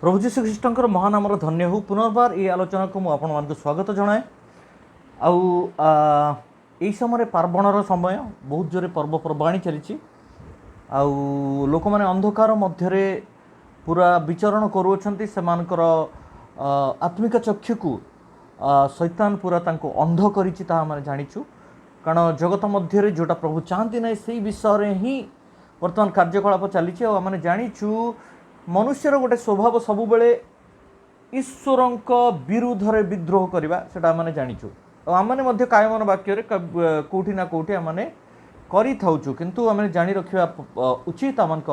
प्रभु जीशु ख्रीष्टर महानाम धन्य हो पुनर्बार ये आलोचना को मुझे स्वागत जनाए आई समय पार्वणर समय बहुत जोरे पर्वपर्वाणी चली लोक मैंने अंधकार मध्य पूरा विचरण करुँच से आत्मिक चक्षु को शैतान पूरा अंध कर जाचु कारण जगत मध्य जोटा प्रभु चाहती ना से विषय ही वर्तमान कार्यकलाप चली आम जाचु मनुष्यर गोटे स्वभाव सबु बेले ईश्वर विरुद्ध रे विद्रोह करवा सेटा माने जानिछु आमने मध्य कायमन वाक्य रे कोठी ना कोठी आमने करि थाउछु किंतु आमने जानि रखिबा उचित आमनक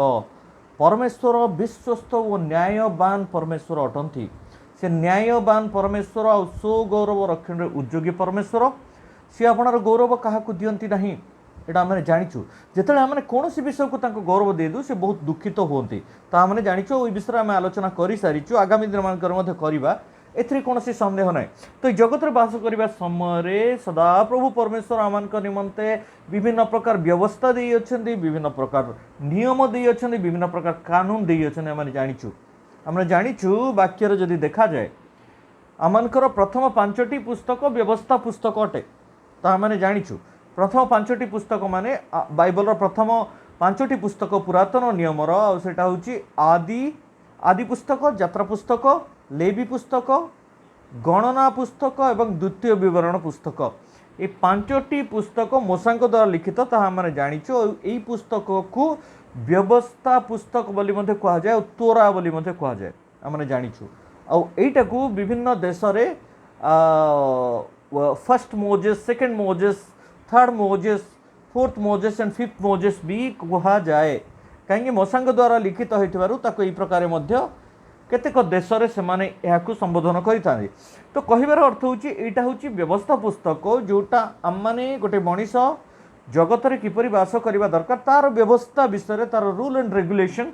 परमेश्वर विश्वस्त और न्यायवान परमेश्वर अटंती से न्यायवान परमेश्वर आ सो गौरव रक्षण रे उद्योगी परमेश्वर सी आपणार गौरव काहाकू दियंती नहीं एटा आम जाचु जिते आम कौन विषय को गौरव देदु से बहुत दुखित होती तो आम जाचु ये विषय आम आलोचना कर सारी आगामी दिन मान करवा एथि कौन सन्देह ना तो जगत में बास करने समय सदा प्रभु परमेश्वर आम निमंते विभिन्न प्रकार व्यवस्था दे विभिन्न प्रकार नियम दे विभिन्न प्रकार कानून दे आम जाचु वाक्य जदि देखा जाए आमर प्रथम 5टी पुस्तक व्यवस्था पुस्तक अटे तो आम जाचु प्रथम 5टी पुस्तक माने बाइबल प्रथम 5टी पुस्तक पुरातन नियमर सेटा होची आदि पुस्तक यात्रा पुस्तक लेवी पुस्तक गणना पुस्तक एवं द्वितीय विवरण पुस्तक ये 5टी पुस्तक मूसा द्वारा लिखित ताहा जाचु यही पुस्तक को व्यवस्था पुस्तक बोली मध्य कहा जाए तोरा बोली मध्य कहा जाए आम जाचु आईटा को विभिन्न देश रे first Moses second Moses third Moses fourth Moses and fifth Moses भी कहा जाए कहीं मूसा द्वारा लिखित होता यही प्रकार केतेक देश से माने यह संबोधन करें तो कहबार अर्थ होटा हूँ व्यवस्था पुस्तक जोटा आम मैंने गोटे मनीष जगत में किपरि बास करवा दरकार तार व्यवस्था विषय तार रूल एंड रेगुलेशन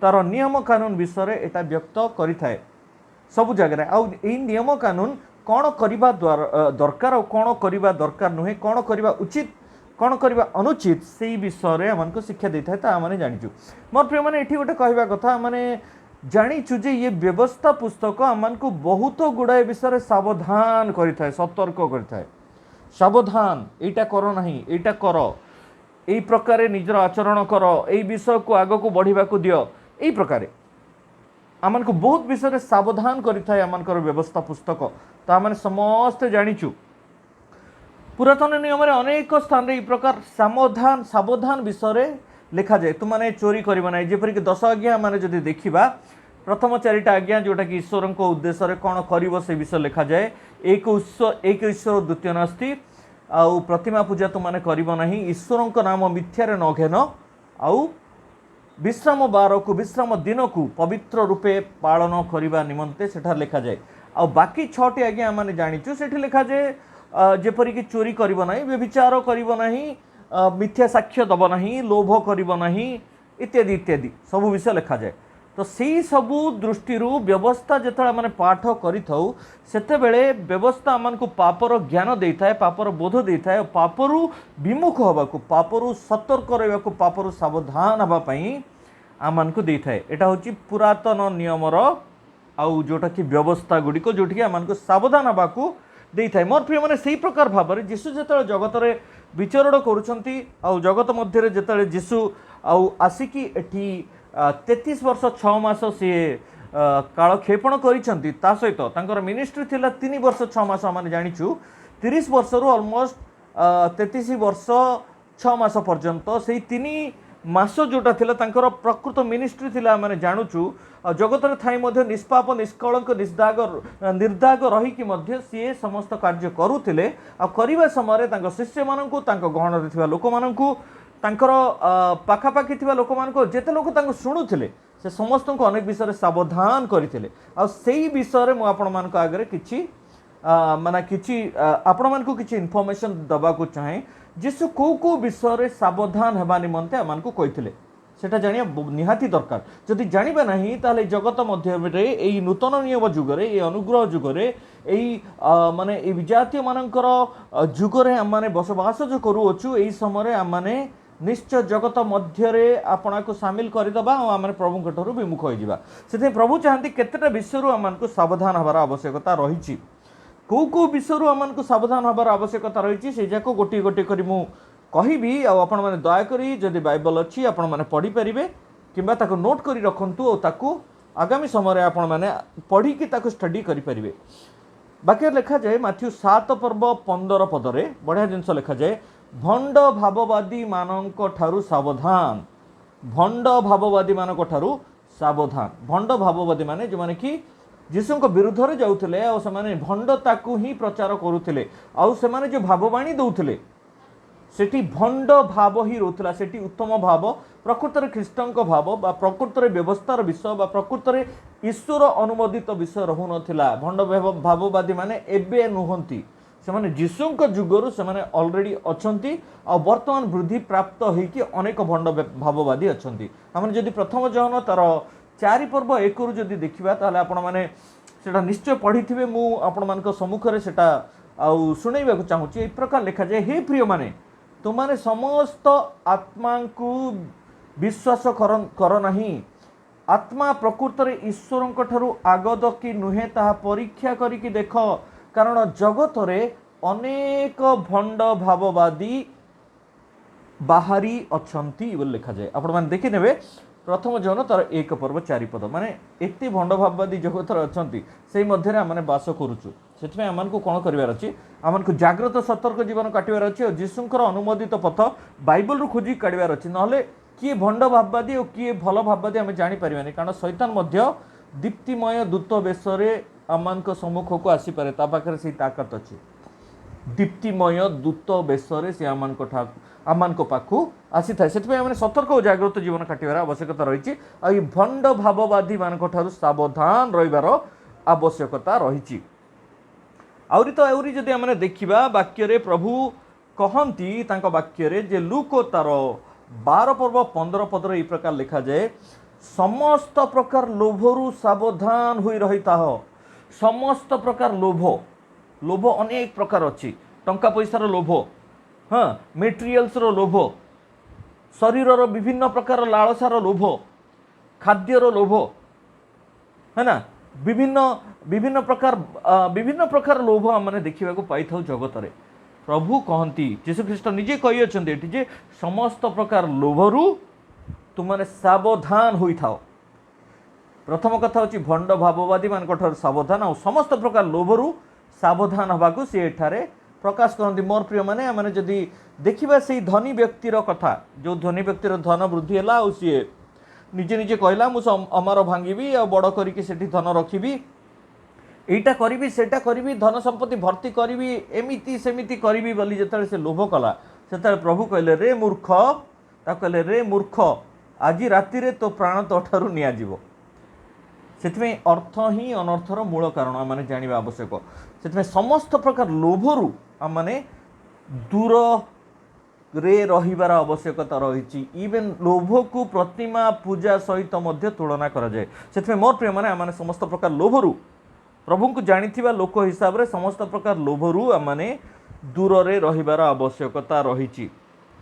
तार नियम कानून विषय यहाँ व्यक्त करें सबु जगह आई नियम कानून कौन करवा दरकार कौन करवा दरकार नुहे कौन करवा उचित कौन करवा अनुचित से विषय आमको शिक्षा दे था आम जाचु मोर प्रिय मैंने ये गोटे कहवा कथा मैंने जाचु जे ये व्यवस्था पुस्तक आमको बहुत गुड़ाए विषय सावधान करें सतर्क करें सावधान यहाँ कर ना यहाँ कर यही प्रकार निजर आचरण कर यही विषय को आग को बढ़ा को दियो यही प्रकार आमको बहुत विषय सावधान करें आमर व्यवस्था पुस्तक तो आम समस्ते जाचु पुरातन नियम अनेक स्थान रे प्रकार सावधान सावधान विषय लिखा जाए तुमने चोरी करना ना जेपरिक 10 आज्ञा आम जब देखा प्रथम 4टा आज्ञा जोटा कि ईश्वर उद्देश्य कौन कर से विषय लिखा जाए एक ईश्वर द्वितीय नास्ति आउ प्रतिमा पूजा तुमने करना ईश्वर नाम मिथ्यारे न घेन आउ विश्राम बार को विश्राम दिन को पवित्र रूपे पालन करने निमंते सेठा लिखा जाए आ बाकी 6टी आज्ञा आम जाचु से लिखा जाए जेपरिक चोरी करना व्यभिचार करना मिथ्या साक्ष्य दब ना लोभ करना इत्यादि इत्यादि सबू विषय लिखा जाए तो सी सबू दृष्टि व्यवस्था जिते मैंने पाठ करते व्यवस्था आमको पापर ज्ञान दे था पापर बोध दे था पापरु विमुख हवा को पापरु सतर्क रहा पापरु सावधान हाँपाई आमको दे था यहाँ हूँ पुरातन नियमर आउ जोटा कि व्यवस्था गुड़िक जोटि आमको सावधान हाँबा दे था मोर प्रिय मैंने से प्रकार भाव में जीशु जो जगत में विचरण करुँच जगत मध्य जिते जीशु आसिकी एठी 33 वर्ष 6 मास सी कालक्षेपण कर सहित मिनिस्ट्री थिला 3 वर्ष 6 मास आम जाचु 30 वर्ष रु अलमोस्ट 33 वर्ष 6 मास पर्यंत से 3 मास जोटा थिला तांकर प्रकृत मिनिस्ट्री थिला आम जानुचु जगत में थाई मध्य निष्पाप निष्कलंक निर्दाग रहीकि मध्य सी समस्त कार्य करुथिले आ करिबा समय शिष्य माननकु गहन रे थिबा लोक माननकु पाखापाखि लोक मान जिते लोक शुणुले से समस्त को अनेक विषय सावधान करते आई विषय में मुझे आगे कि माना कि आपण मानक किसी इनफॉरमेशन दबाक चाहे जीशु कौ विषय सावधान होगा निमंते आमको कही सेटा जानिया निहाती दरकार जदि जानिबा नहीं ताले जगत मध्य यही नूतन नियम जुगरे ये अनुग्रह जुगरे यही माने विजातीय मानकर जुगरे आम बसवास जो करुचु यही समय आम निश्चय जगत मध्य आपण को सामिल करदे आम प्रभु ठूँ विमुख हो से प्रभु चाहती केतेटा विषय आम को सावधान हबार आवश्यकता रही कौ विषय आम को सावधान हबार आवश्यकता रही से जाक गोटे गोटे कर कहबी आपण मैंने दयाक जदि बाइबल अच्छी आपण मैंने पढ़ी पारे कि नोट कर रखु और आगामी समय आपण मैंने पढ़ी स्टडी करें बाकी लिखा जाए माथ्यू 7 पर्व 15 पदरे बढ़िया जिनस लिखा जाए भंड भाववादी मानक ठारू सावधान भंड भाववादी मानक ठारू सावधान भंड भाववादी माने जो माने कि जीशु विरुद्ध रे जाउथिले और से भंडता को ही प्रचार करुथिले आउ से जो भाववाणी दौथिले सेठी भंड भाव ही रोला सेठी उत्तम भाव प्रकृत ख्रीष्टन भाव बा प्रकृत व्यवस्थार विषय बा प्रकृत ईश्वर अनुमोदित विषय रहू नाला भंड भाववादी माने एबे नुहंती से माने जीशुंक जुगरु से माने ऑलरेडी अछंती आ वर्तमान वृद्धि प्राप्त होईकि अनेक भंड भाववादी अछंती हमने जदि प्रथम जहन तार 4 पर्व 1 रु जदि देखिबा ताले आपण माने सेटा निश्चय पढ़िथिबे मु आपण मानक सम्मुख रे सेटा आ सुनैबा को चाहूची ए प्रकार लिखा जाय हे प्रिय माने तुमाने समस्त आत्मा को विश्वास कर नहीं आत्मा प्रकृत रे ईश्वर ठारू आगद कि नुहे ताहा परीक्षा करिकि देख कारण जगत रे अनेक भंड भाववादी बाहरी अछंती बोल लिखा जाए आपण माने देखि नेबे प्रथम जन तार 1 पर्व 4 पद माने एते भंड भाववादी जगत रे अछंती सेही मध्ये रे माने वास करूछु सेतमे आमान को कोन करिवार अछि आमान को जागृत सतर्क जीवन काटिवार अछि और जीशुंकर अनुमोदित पथ बाइबल रु खोजी काढिवार अछि नहले किए भंड भाववादी और किए भल भाववादी आम जानी परिबानी कारण शैतान मध्य दीप्तिमय दूत बेशरे आमान को सम्मुख को आसी पारे ता पाखरे से ताकत अछि दीप्तिमय दूत बेशरे से आमान को पाखु आसी थाए सेतमे आम सतर्क और जागृत जीवन काटिवार आवश्यकता रही आ भंड भाववादी मान ठारू सावधान रहिबार आवश्यकता रही आउरी तो आउरी जदि आमने देखिबा वाक्य रे प्रभु कहंती तांको वाक्य रे जे लूक तार 12 पर्व 15 पदरे ई प्रकार लिखा जाए समस्त प्रकार लोभरु सावधान होई रहिता हो समस्त प्रकार लोभ अनेक प्रकार अच्छी टंका पैसार लोभ हाँ मेटेरियल्स रो लोभ शरीर रो विभिन्न प्रकार लालसार लोभ खाद्यर लोभ है ना विभिन्न प्रकार लोभ आमने देखा पाई था जगत रे प्रभु कहती जीशु ख्रीष्ट निजे कही अच्छे जे समस्त प्रकार लोभरु तुमने सावधान होई थाओ प्रथम कथा होची भंड भाववादी मान सावधान और समस्त प्रकार लोभरु सावधान हवाकू सी एठारे प्रकाश करती मोर प्रिय माने माने जदि देखिबा से धनी व्यक्तिर कथा जो धनी व्यक्तिर धन वृद्धि है और सी निजे निजे कहला मु अमर भांगी आ बड़ करिके सेठी धन रखिबी एटा करी सेटा करी धन संपत्ति भर्ती करी एमिति सेमिति करी बोली जिते से लोभ कला से प्रभु कहले रे मूर्ख कहले रे मूर्ख आज राति रे तो प्राण तो ठारू निया जीवो से अर्थ ही अनर्थर मूल कारण आम जाना आवश्यक से समस्त प्रकार लोभरु आम दूर रे रहिबार आवश्यकता रही इवेन लोभ को प्रतिमा पूजा सहित मध्य तुलना करा जाए से मोर प्रिय माने आम समस्त प्रकार लोभरु प्रभु को जानिथिबा लोक हिसाब रे समस्त प्रकार लोभरु आम दूर रे रहिबार आवश्यकता रही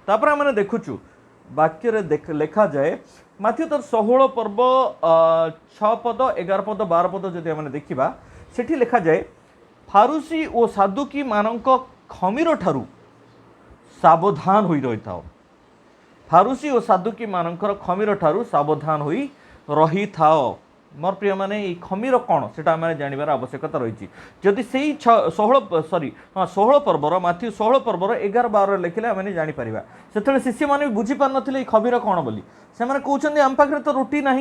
तापर आम देखुचु वाक्य रे लेखा जाए माथ्यू तर 16 पर्व 6 पद 11 पद 12 पद जदि आम देखा सेठी लेखा जाए फारूसी और सादुकी मानक खमीर ठारू सावधान होई रही थाओ फारूसी और सादुकी मानकर खमीर ठारू सावधान होई रही थाओ मोर प्रिय माने ये खमीर कौन से जानवर आवश्यकता रही जदि से 16 पर्वर माथ्यू 16 पर्वर 11-12 लिखिले आम जापर से शिष्य मैंने भी बुझी पार ना खमीर कौन बोली से कहते आम पाखे तो रुटी ना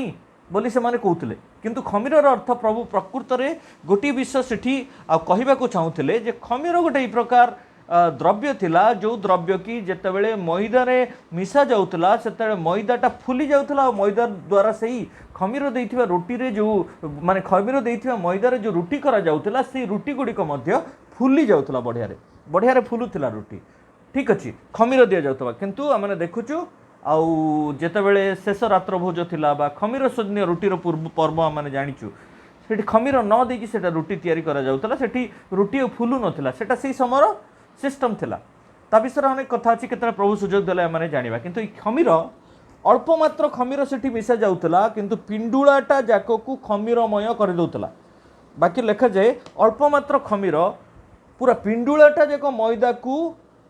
बोली से कहते किंतु खमीर अर्थ प्रभु प्रकृत में गोटे विषय सेठी कहवाक चाहूले जे खमीर गोटे प्रकार द्रव्य थिला जो द्रव्य की जितेबाला मैदा रे मिसा जाउतला सेतेबेले मैदाटा फुली जाउतला और मैदा द्वारा से ही खमीर देइथिबा रोटी रे जो माने खमीर देइथिबा मैदा रे जो रोटी करा जाउतला से रोटी गुडी को मध्य फुली जाउतला बढ़िया रे फुलुतला रोटी ठीक अच्छी खमीर दिया जाउतबा किंतु आमने देखुचु आउ जेतेबेले शेष रात्र भोज थिला बा खमीर सजनीय रोटीर पर्व आमने जानिचु सेठी खमीर न देकी सेटा रोटी तयारी करा जाउतला सेठी रोटी फुलु नथिला सेटा सेही समयर सिस्टम थिला ता विषय अनेक कथा अच्छी केतने प्रभु सुजोग देले माने जानिबा किंतु खमीर अल्प मात्र खमीर सेठी मिसा जाउतला किंतु पिंडुलाटा जाक को खमीरमय कर दउतला बाकी लेखा जाए अल्प मात्र खमीर पूरा पिंडुलाटा जाक मैदा को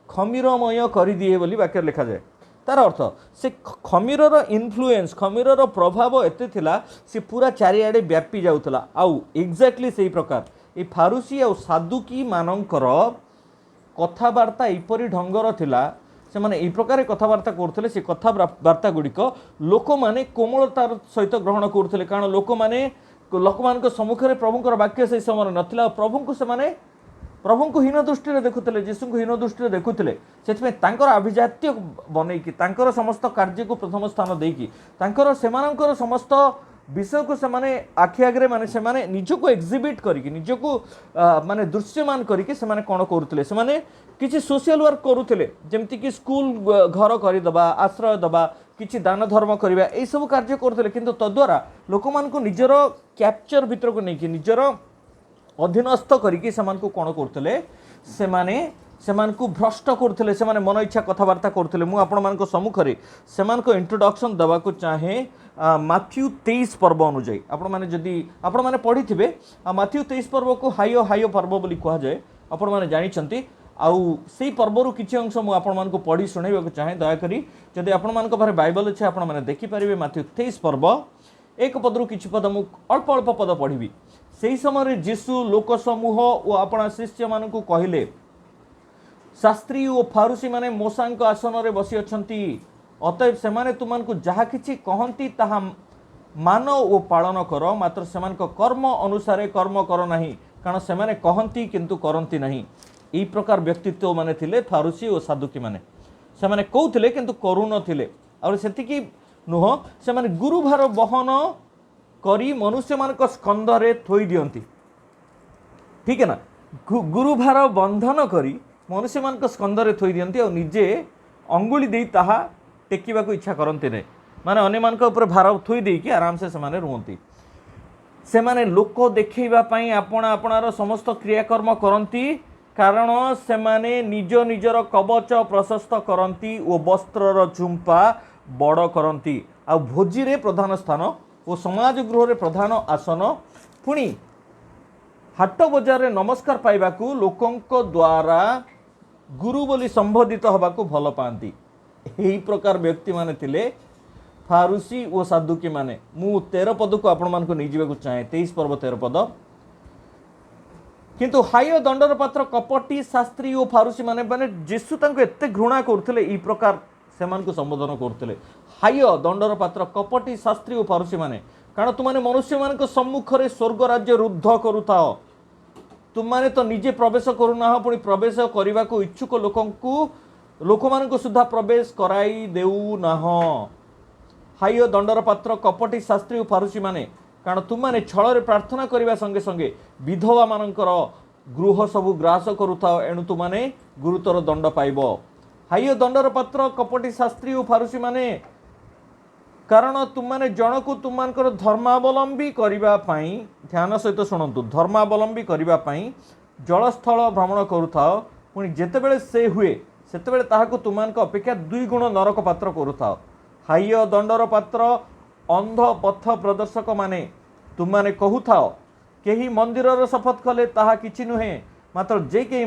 खमीरमय कर दिए बोली वाक्य लिखा जाए तार अर्थ से खमीर इन्फ्लुएंस खमीर प्रभाव एते थिला से पूरा चारिआडे व्यापी जाउतला आउ एग्जैक्टली से प्रकार ये फारूसी और सादुकी मानकर कथबार्ता एपरी ढंगर थिला से माने ए प्रकार कथबार्ता करथिले से कथबार्ता गुड़िक लोक माने कोमलतार सहित ग्रहण करथिले कारण लोक मान सम्मुख में प्रभुंकर वाक्य से समय नथिला प्रभु को से माने प्रभु को हीन दृष्टि देखुले जीशु को हीन दृष्टि देखुले से आभिजात्य बनईकी समस्त कार्य को प्रथम स्थान देकी से समस्त विषय को से आखि आगे माने से माने निजको एक्जिबिट करिकी निजको माने दृश्यमान करिकी से माने कोन करूथिले से माने किछि सोशल वर्क करूथिले जेमति कि स्कूल घर करदबा आश्रय दबा किछि दान धर्म करिबा ए सब कार्य करूथिले किंतु तद्वारा लोक मान को निजर कैप्चर भीतर को नहीं निजर अधीनस्थ करिकी से मानकु कोन करूथिले से माने सेमान को भ्रष्ट करथिले से माने मन इच्छा कथबार्ता करथिले मु आपण मान को सम्मुख रे सेमान को इंट्रोडक्शन दबा को चाहे माथ्यू 23 पर्व अनुଯାयी आपण माने जदी आपण माने पढी थिबे माथ्यू 23 पर्व को हायो हायो पर्व बोली कहा जाए आपण माने जानि छंती आउ सेही पर्वरु किछि अंश मु आपण मान को पढी सुनाइबा को चाहे दया करी जदी आपण मान को बारे बाइबल अछि आपण माने देखि परिबे माथ्यू 23 पर्व एक पदरु किछि पद मु अल्प अल्प पद पढिबी सेही समय रे यीशु लोक समूह ओ आपण शिष्य मान को कहिले शास्त्री और फारूसी माने मोसांक आसन रे बसी अछंती अतएव से माने तुमान को जहा किछि कहंती ताहा मान ओ पालन कर मात्र सेमान को कर्म अनुसार कर्म कर नहीं कारण से माने कहंती किंतु करंती नहीं ई प्रकार व्यक्तित्व माने थिले फारूसी और सादुकी माने से माने कहउथिले किंतु करू नथिले और सेतिकी नुह से माने गुरुभार बहन करी मनुष्य मान को स्कंध रे थोई दियंती ठीक है ना गुरुभार बंधन करी मनुष्य मान स्कंदरे थोई दियंती और निजे अंगुली दे ताहा टेकिबा को इच्छा करते नहीं माने अन्य मान ऊपर भार थोई देकी आराम से समाने रुहंती से माने लोक देखैबा पई आपणा आपणार समस्त क्रियाकर्म करंती कारण से माने निज निजर कवच प्रशस्त करंती ओ वस्त्रर झुंपा बड़ करंती आ भोजी रे प्रधान स्थान ओ समाज गृह रे प्रधान आसन पुणी हाट बजार नमस्कार पाइबाकू लोकंक द्वारा गुरु बोली संबोधित होबाकू भल पाती यही प्रकार व्यक्ति माने थिले फारूसी और सादुकी माने मु 13 पद को आपण मान को नहीं जीवा चाहे 23 पर्व 13 पद किंतु हाय दंडर पात्र कपटी शास्त्री और फारूसी माने माने जीशु तांको एते घृणा करथिले ई प्रकार से मान को संबोधन करथिले हाय दंडर पात्र कपटी शास्त्री और फारूसी माने कारण तुमाने मनुष्य मान को सम्मुख रे स्वर्ग राज्य रुद्ध करूथाओ तुमने तो निजे प्रवेश करूना पुणी प्रवेश करने को इच्छुक लोक मान सुधा प्रवेश कराई देऊ ना हाय दंडर पात्र कपटी शास्त्री और फारूसी माने कारण तुमने छल प्रार्थना करने संगे संगे विधवा मानकर गृह सबू ग्रास करूथा एणु तुमने गुरुतर दंड पाइब हाय दंडर पात्र कपटी शास्त्री और फारूसी माने कारण तुमने जन को तुमकर धर्मावलंबी करने ध्यान सहित शुणु धर्मावलंबी करने जलस्थल भ्रमण करुथाओ पुणी जितेबले से हुए सेतेबेले ताहाको तुमान अपेक्षा 2 गुण नरक पात्र करुथाओ हाय दंडर पात्र अंध पथ प्रदर्शक माने तुमने कहूथाओ कहीं मंदिरर शपथ कले ताहा किछि नुहे मात्र जे कहीं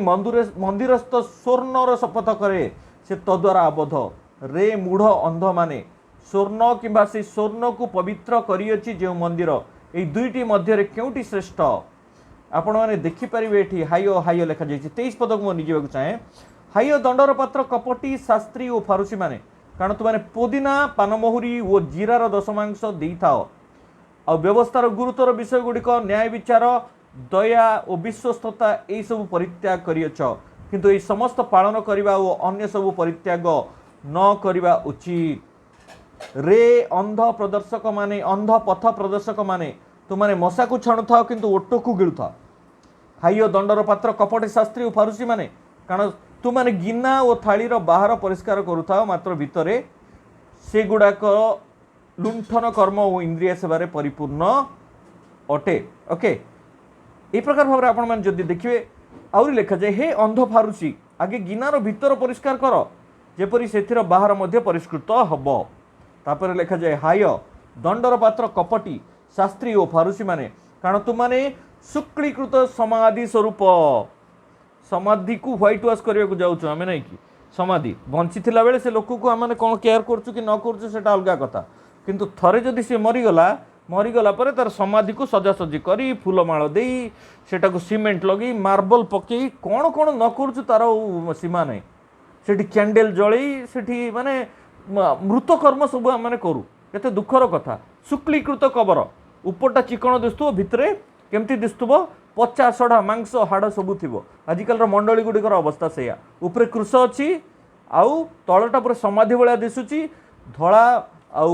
मंदिरस्थ स्वर्णर शपथ करे से तद्वारा आबद्ध रे मूढ़ अंध माने स्वर्ण किंबा से स्वर्ण को पवित्र करियछि जे मंदिर ए दुईटी मध्य केउटी श्रेष्ठ आपण माने देखि परिबे एठी हाय हाय लिखा जाइछि 23 पद को निजेबा चाहे हाय दंडर पात्र कपटी शास्त्री और फारूसी माने कारण तुमाने पुदीना पानमहुरी और जीरार दशमांश देइथाओ आ व्यवस्थार गुरुतर विषय गुड़िक न्याय विचार दया और विश्वस्तता यही सब परित्याग करियछ किंतु ये समस्त पालन करबा और अन्य सब परित्याग न करबा उचित रे अंध प्रदर्शक माने अंध पथ प्रदर्शक माने तुमने मशा को छाणुथाओ किंतु ओटो को गिलुथाओ हाय दंडर पात्र कपटी शास्त्री और फारूसी माने कारण तुमने गिना और थालीर बाहर परिष्कार करुथाओ मात्र भितरे से गुड़ाक लुंठन कर्म और इंद्रिय सेवारे परिपूर्ण अटे ओके ए प्रकार भाव आपण मान जदि देखिए आउरी लेखा जाए हे अंध फारूसी आगे गिनार भीतर परिष्कार कर जेपरी से बाहर मध्य परिष्कृत हम। तापर लिखा जाए हाय दंडर पात्र कपटी शास्त्री और फारूसी माने कारण तुमने शुक्लीकृत समाधि स्वरूप समाधि को व्हाइट वाश करने को जाऊँ आम नहीं कि समाधि बंची बेले से लोक को आम कौन केयर करूँ कि न करूँ अलग कथा किंतु थरे जदि सी मरीगला पर तार समाधि को सजासजी करी फूलमाल दे सेटा को सीमेंट लगे मार्बल पकई कौन कौन न करूँ तार सीमा नहीं से कैंडल जलई से माने मृत कर्म सब आम करूँ केते दुखर कथा शुक्लीकृत कबर उपरटा चिकण दिशुव भितर केमती दिशुव पचा सड़ा मांस हाड़ सबू थी आजिकल मंडली गुड़िकर अवस्था से उपरे कृष अच्छी आउ तलटा पूरा समाधि भाया दिशुची धला आउ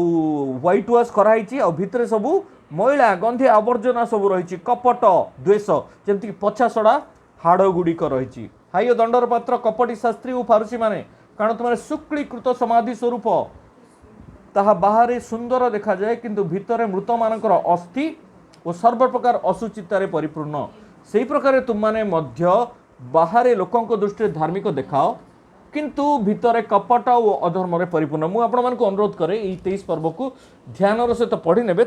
व्हाइट वाश कराई आ भितर सबू मैला गंधी आवर्जना सब रही कपट द्वेष जमती पचा सड़ा हाड़ गुड़िक रही हाय दंडर पात्र कपटी शास्त्री और फारूसी माने कारण तुम शुक्लीकृत समाधि स्वरूप ताहा बाहर सुंदर देखा जाए किंतु भितर मृत मानकर अस्थि और सर्वप्रकार असुचितार परिपूर्ण से प्रकार तुमने बाहर लोकों दृष्टि धार्मिक देखाओ किंतु भितर कपट और अधर्म परिपूर्ण मुझे अनुरोध करे 23 पर्व को ध्यान सहित पढ़ी ने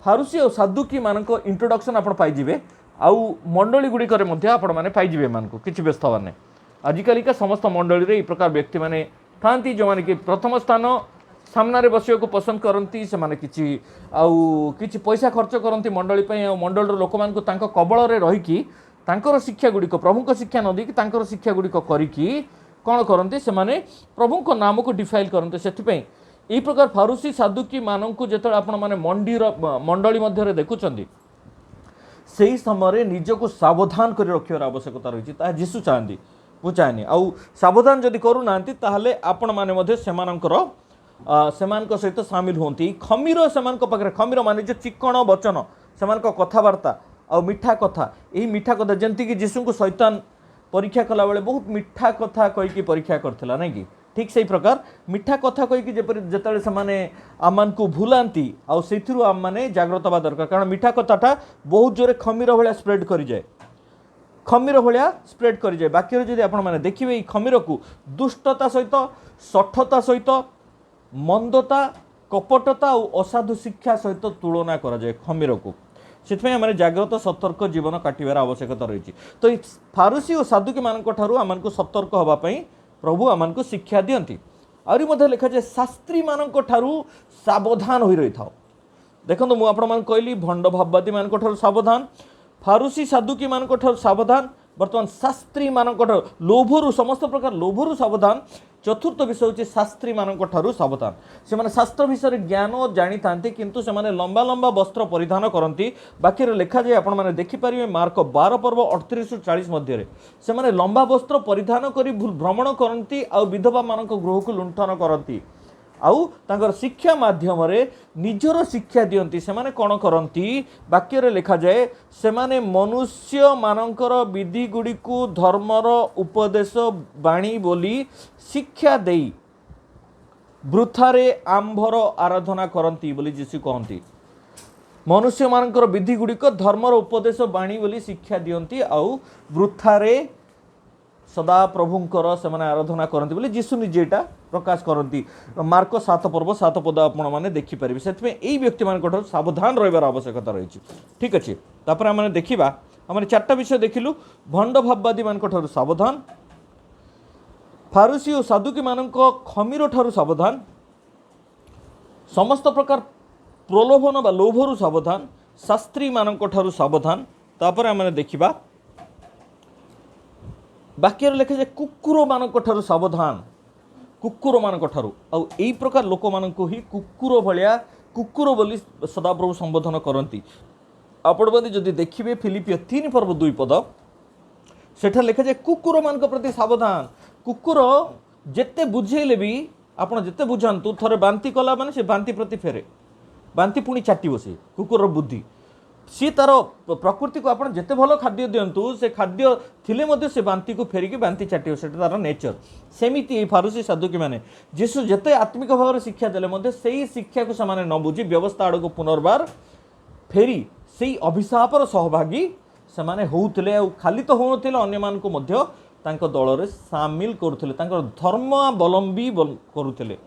फारूसी और साधुकी मान इंट्रोडक्शन आप पाइबे आउ मंडली गुड़िकर आपने पाइबे मानक किसी व्यस्त हवार आजिकालिका समस्त मंडली ये प्रकार व्यक्ति मैंने था जो मैंने कि प्रथम स्थान सामने बस पसंद करती से माने किछि पैसा खर्च करती मंडली मंडल लोक मान कबल रहीकि शिक्षा गुड़िक प्रभु शिक्षा न देकी शिक्षा गुड़िक करी कौन करते से माने प्रभु को नाम को डिफाइल करते से यही प्रकार फारूसी साधुकी मानक जो आपण मैंने मंडीर मंडली मध्य देखुं से समय निज को सावधान कर रखार आवश्यकता रही है जीशु चाहती मु चाहनी आउ सावधान जदि करूना ताहले आपण माने सहित सामिल होती खमीर से पाखे खमीर मान जो चिकण वचन से कथबार्ता आ मीठा कथा यही मीठा कथा जमती कि जीशु को शैतान परीक्षा कला बेले बहुत मीठा कथा कहीकि परीक्षा करथिला नहीं कि ठीक से प्रकार मीठा कथा कहीकि जेतले से आम को भूलांती आउ सेथिरु आम माने जागृत हवा दरकार कारण मीठा कथाटा बहुत जोरे खमीर भाया स्प्रेड करि जाए खमीर भाया स्प्रेड करि जाए बाकी जदि आपण माने देखिबे खमीर को दुष्टता सहित सठता सहित मंदता कपटता और असाधु शिक्षा सहित तुलना करा जाए खमीर को से आम जागृत सतर्क जीवन काटिबार आवश्यकता रही तो फारूसी और साधुकी मान आम को सतर्क होगापी प्रभु आम को शिक्षा दियंती आहरी मध्य लिखा जाए शास्त्री मान सावधान हो रही था देखो मुझे कहली भंड भाववादी मान सावधान फारूसी साधुकी मान सावधान बर्तमान शास्त्री मान लोभरु समस्त प्रकार लोभरु सावधान चतुर्थ विषय हूँ शास्त्री मान सावधान से माने शास्त्र विषय ज्ञान जानी था किंतु से माने लंबा लंबा वस्त्र परिधान करती बाकी लिखा जाए आपण मैंने देखिपारे मार्क 12 पर्व 38-40 मध्य से माने लंबा वस्त्र परिधान कर भ्रमण करती आ विधवा मान गृह को लुंठन करती आउ तांकर शिक्षा माध्यम निजर शिक्षा दियंती से माने कौन करती वाक्य लिखा जाए से माने मनुष्य मानकर विधि गुड़ी को धर्मर उपदेश बाणी बोली शिक्षा देई वृथारे आंभर आराधना करती बोली जीशु कहती मनुष्य मानकर विधि गुड़िक धर्मर उपदेश बाणी बोली शिक्षा दियंती आउ वृथारे सदा प्रभुंकर से आराधना करती बोली जीशु निजे एटा प्रकाश करती मार्क 7 पर्व 7 पद आपण मैंने देखिपारे से यही व्यक्ति मान सावधान रही आवश्यकता रही ठीक अच्छे तापर आम देखा आम 4टा विषय देखिलु भंड भाववादी मान सावधान फारूसी और साधुकी मान खमीर ठारू सावधान समस्त प्रकार प्रलोभन बा लोभरु सावधान शास्त्री मान सावधान तापर आम देखा बाक्य लिखा जाए कुकुर मान सावधान कुकुर मान आउ यही प्रकार लोक मान ही कुकुर भाया कुकुर बोली सदाप्रभु संबोधन करती आपण बंदी जदि देखिए फिलिपियो 3 पर्व 2 पद सेठा लिखा जाए कुकुर मान प्रति सावधान कुकुर जेते बुझेले भी आपण जेते बुझातु थरे बांती कला माने से बांती प्रति फेरे बांती पुणी चाटी बसे कुकुर बुद्धि सी तार प्रकृति को आप जिते भल खाद्य दिंतु से खाद्य थिले से बांती को फेरिकी बांती चाटिव से तार नेचर सेमिति फारूसी साधुकी माने जीशु जिते आत्मिक भाव में शिक्षा देले से ही शिक्षा को से न बुझी व्यवस्था आड़ को पुनर्बार फेरी से अभिशापर सहभागी से होते खाली तो होते अन्य मान को तांको दल सामिल करुले धर्मावलंबी करुले।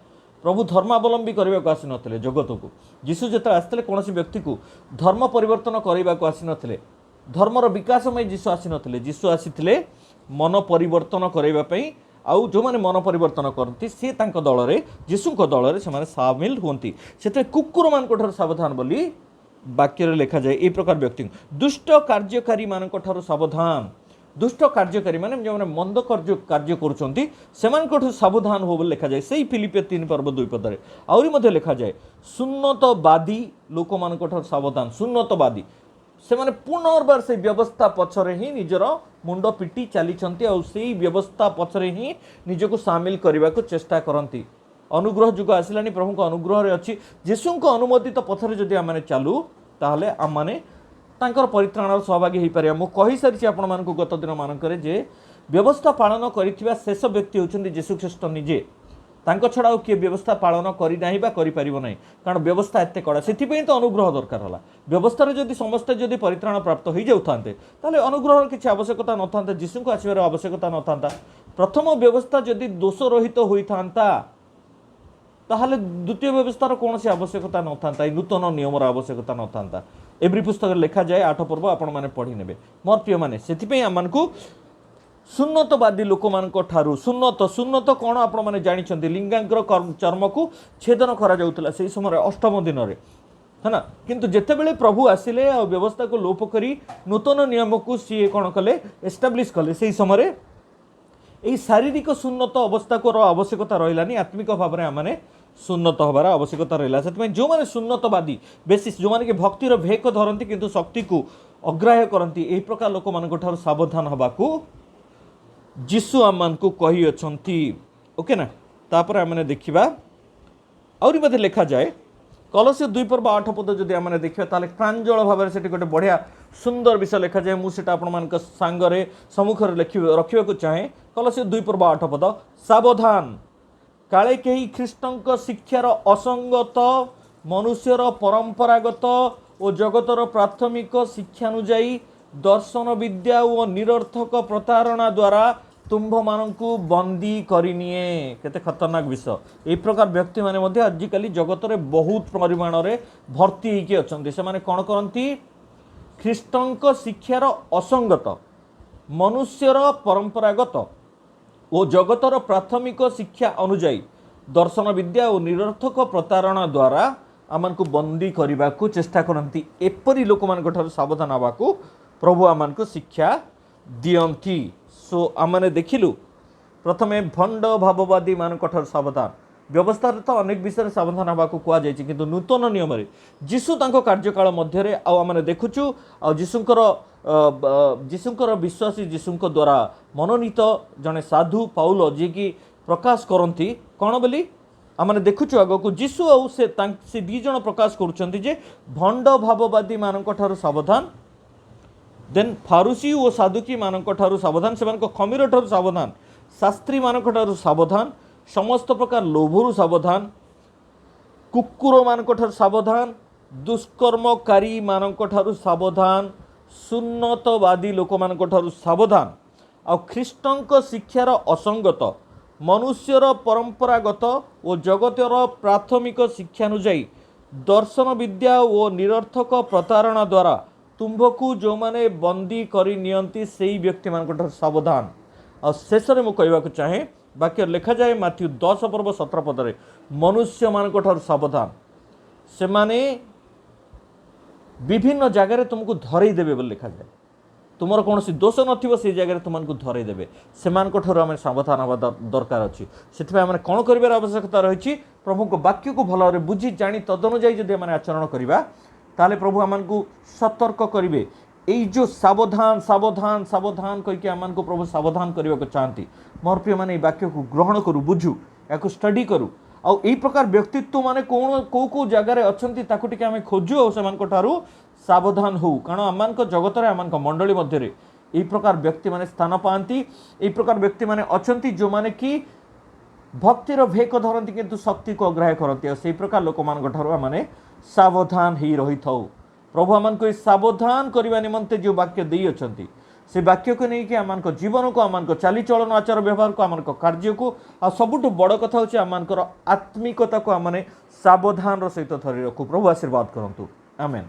प्रभु धर्मावलंबी करने को आसी नथिले जगत को। यीशु जो आसते कौन व्यक्ति को धर्म परिवर्तन करने को आसी नथिले, धर्मर विकासमय यीशु आसी नथिले। यीशु आसीथिले मन परिवर्तन करने आउ जो माने मन परिवर्तन करती सी दल में यीशु दल में सामिल होती। से कुकुर मान सावधान बोली वाक्य लिखा जाए। ये प्रकार व्यक्ति दुष्ट कार्यकारी मान सावधान। दुष्ट कार्यकारी माने जो माने मंद कार्य करुचंती सेमानकठु सावधान हो लिखा जाए। से फिलिपियो 3:2 पदरे आउरी मध्ये लिखा जाए सुन्नतवादी लोक मानकठु सावधान। सुन्नतवादी से माने पुनर्बार से व्यवस्था पछरे ही निजर मुंड पिटी चलीचंती और से व्यवस्था पछरे ही निजको सामिल करने को चेष्टा करती। अनुग्रह जुग आसिलानी प्रभु को अनुग्रह रे अछि। यीशु को अनुमोदित पथरे जदि आम चालू ताहले आम माने तांकर परित्राण सहभागी हो पारे। मु कहि सारी आपण मानक गत दिन मानक जे व्यवस्था पालन करिथिबा शेष व्यक्ति होचंदी यीशु ख्रीष्ट निजे। तांको छडा और किए व्यवस्था पालन करि नाही बा करि परिबो नाही, कारण व्यवस्था एते कड़ा। सेथिपई तो अनुग्रह दरकार होला। व्यवस्था रे जदि समस्त जदि परित्राण प्राप्त हो जाउथान्ते ताले अनुग्रह किछि आवश्यकता नथान्ते, यीशु को आसीबार आवश्यकता नथान्ता। प्रथम व्यवस्था जदि दोष रहित होइथान्ता ताहले द्वितीय व्यवस्थार कौन सी आवश्यकता नथान्ता, नूतन नियमर आवश्यकता नथान्ता। एवरी पुस्तक लिखा जाए 8 पर्व आपण माने पढ़ी नेबे। मोर प्रिय माने सेथिपई आमनकु सुन्नतवादी लोक मानक ठारू सुन्नत कौन आपण माने जानिछन्ती लिंगांकर चर्म को छेदन करा जाउतला सेही समय अष्टम दिन रे, है ना। किंतु जेतेबेले प्रभु आसिले आ व्यवस्था को लोप करी नूतन नियम को सी कौन कले एस्टाब्लिश कले सेही समय यही शारीरिक सुन्नत अवस्था को आवश्यकता रहिलानी। आत्मिक भाव में आमने सुन्नत हबार आवश्यकता रहा। से जो मैंने सुन्नतवादी बेसिस जो मैंने कि भक्तिर भेक धरती किंतु शक्ति को अग्राह्य करती यही प्रकार लोक मान सावधान हवा को यीशु आम को कही अच्छी। ओके ना। तापर आमने देखा आउरी मते लिखा जाए कलस्य 2:8 पद जदि आमने देखिबा ताले प्रांजल भाव से गोटे बढ़िया सुंदर विषय लिखा जाए। मुझे आपण मान सांगरे सम्मुखर रखा को चाहे। कलस्य 2:8 पद सावधान काले कहीं ख्रीष्टंक शिक्षार असंगत मनुष्यर परंपरागत और जगतर प्राथमिक शिक्षानुजाई दर्शन विद्या और निरर्थक प्रतारणा द्वारा तुम्भ मानू बंदी करनिए। केते खतरनाक विषय। ए प्रकार व्यक्ति माने मध्ये आजिकली जगत में बहुत परिमाण रे भर्ती होइके अछंती। से माने कोन करंती ख्रीष्टंक शिक्षार असंगत मनुष्यर परंपरागत और जगतर प्राथमिक शिक्षा अनुजाई दर्शन विद्या और निरर्थक प्रतारणा द्वारा आमको बंदी करने को चेष्टा करती। एपरी लोक मान सावधान हवा को प्रभु आमको शिक्षा दियंती। सो आमने देखिलु प्रथमे भंड भाववादी मान सावधान। व्यवस्था तो अनेक विषय सावधान हवा को कह जाए कि नूतन नियम जीशु कार्यकाल मध्य आमने देखुचु जीशुकर विश्वासी जीशुक द्वारा मनोनीत जड़े साधु पाउल जी की प्रकाश करती कौन बोली आमने देखुचु आग को जीशु आउ से दी जन प्रकाश करुचंती जे भंड भाववादी मान सावधान, देन फारूसी और साधुकी मान सावधान, से खमीर ठार सावधान, शास्त्री मान सावधान, समस्त प्रकार लोभरु सावधान, कुकुर मान सावधान, दुष्कर्मकारी मान सावधान, सुन्नतवादी लोक मान सावधान, आ ख्रीष्टंक शिक्षार असंगत मनुष्यर परंपरागत और जगतर प्राथमिक शिक्षानुजाई दर्शन विद्या और निरर्थक प्रतारणा द्वारा तुम्भकु जो माने बंदी करी नियंती सेही व्यक्ति मान सावधान। और शेष में मुझे कहवाक चाहे वाक्य लिखा जाए माथ्यू 10:17 पदरे मनुष्य मान सावधान से माने विभिन्न जगार तुमको धरई देवे बोली लिखा जाए। तुमर कौन सी दोष नथिबो से जगह तुमको धरई देवे से आम सावधान हवा दरकार अच्छी। से कौन कर आवश्यकता रही प्रभु को वाक्य को भल बुझी जानी तदनुजाई जब आम आचरण करवा ताले प्रभु आमको सतर्क करेंगे। यही जो सावधान सावधान सावधान कहीकि आमको प्रभु सावधान करने को चाहती। मोर प्रिय माने वाक्य को ग्रहण करू बुझू या स्टडी करू आउ यही प्रकार व्यक्तित्व माने कौन कौ जगार अच्छी ताकू आम खोजु और से सावधान हो। कारण आम जगत में आम मंडली मध्य यही प्रकार व्यक्ति माने स्थान पाती। यही प्रकार व्यक्ति माने अच्छी जो माने कि भक्तिर भेक धरती किंतु शक्ति को अग्राह्य करती। से प्रकार लोक माने सावधान ही रही था। प्रभु आमको सावधान करने निमंते जो वाक्य दे अच्छा से वाक्य को नहीं कि आम जीवन को आम चालीचलन आचार व्यवहार को आम कार्य को आ सबुठ बड़ कथा हूँ आम आत्मिकता को आम सावधान सहित धरी रखू। प्रभु आशीर्वाद करंतु। आमेन।